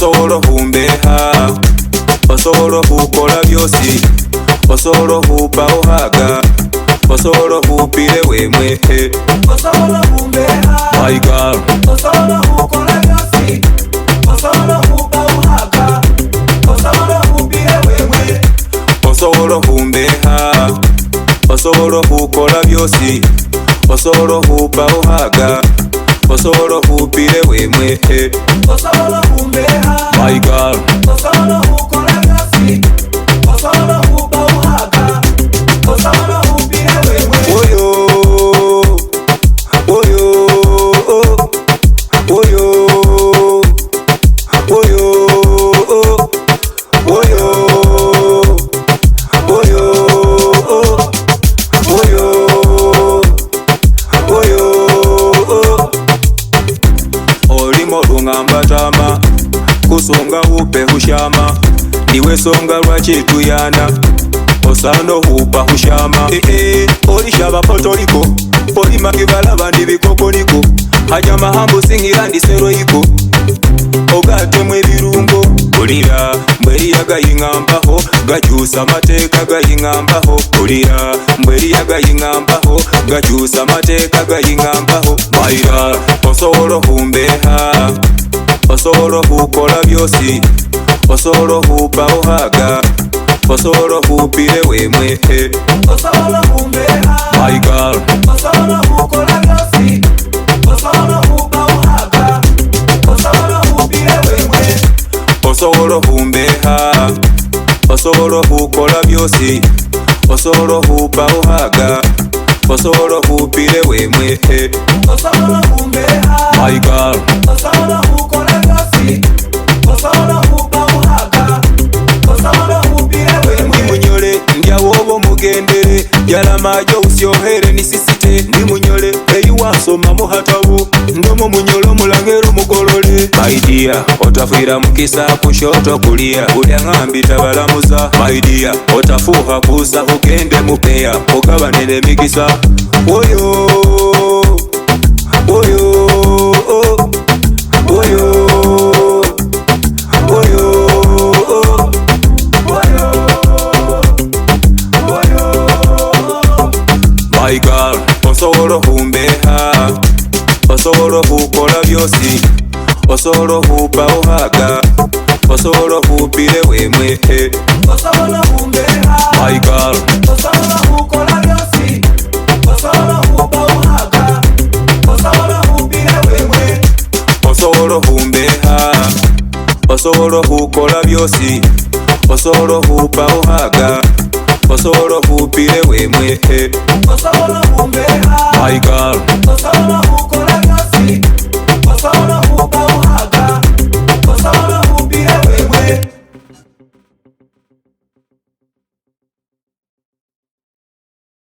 osobola okumbeha, osobola okukola byosi, osobola okupa ohaga, osobola okupire wemwe. Osobola okumbeha, my girl, osobola okukola byosi, osobola okupa ohaga, osobola okupire wemwe. osobola okumbeha, osobola okukola byosi, osobola okupa ohaga, osobola okupire wemwe. Osobola okumbeha, my girl, osobola okukola byosi, osobola okupa ohaga, osobola okupire wemwe. WOYO, WOYO, WOYO, WOYO, WOYO, WOYO, WOYO, WOYO. Olimo lungamba tama, kusonga upe hushama, niwe songa lwaki tuyana, osano hupa hushama. Oli shaba potoliko, oli magibala bandi bikokoniko, haja mahambo singira ndiseroiko, ogate mwe birungo. Ulira mbweri yagayingambaho, gajusa mateka gayingambaho. Ulira mbweri yagayingambaho, gajusa mateka gayingambaho. Maira osobola okumbeha, osobola okukola byosi, osobola okupa ohaga, osobola okupire wemwe. Osobola okumbeha, my girl, osobola okukola byosi, osobola okupa ohaga, osobola okupire wemwe. osobola okumbeha, osobola okukola byosi, osobola okupa ohaga, osobola okupire wemwe. Osobola okumbeha, my girl, osobola okukola byosi, osobola okupa ohaga, osobola okupire wemwe. ndi munyole ndya wobo mugendere, jala majo usyohere nisisite. Ndi munyole eyiwansoma muhatabu, ndomo munyolo mulangero mugolole. My dear, otafuira mukisa kushoto kulia, ulyangambi tabalamuza. My dear, otafuha kusa ugende mupeya, ogabanire mikisa. WOYO, WOYO, WOYO, WOYO, my girl, osobola okumbeha, osobola okukola byosi, osobola okupa ohaga, osobola okupire wemwe. Osobola okumbeha, my girl, osobola okukola byosi, osobola okupa ohaga, osobola okupire wemwe. osobola okumbeha, osobola okukola byosi, osobola okupa ohaga, osobola okupire wemwe. Osobola okumbeha, my girl, osobola okukola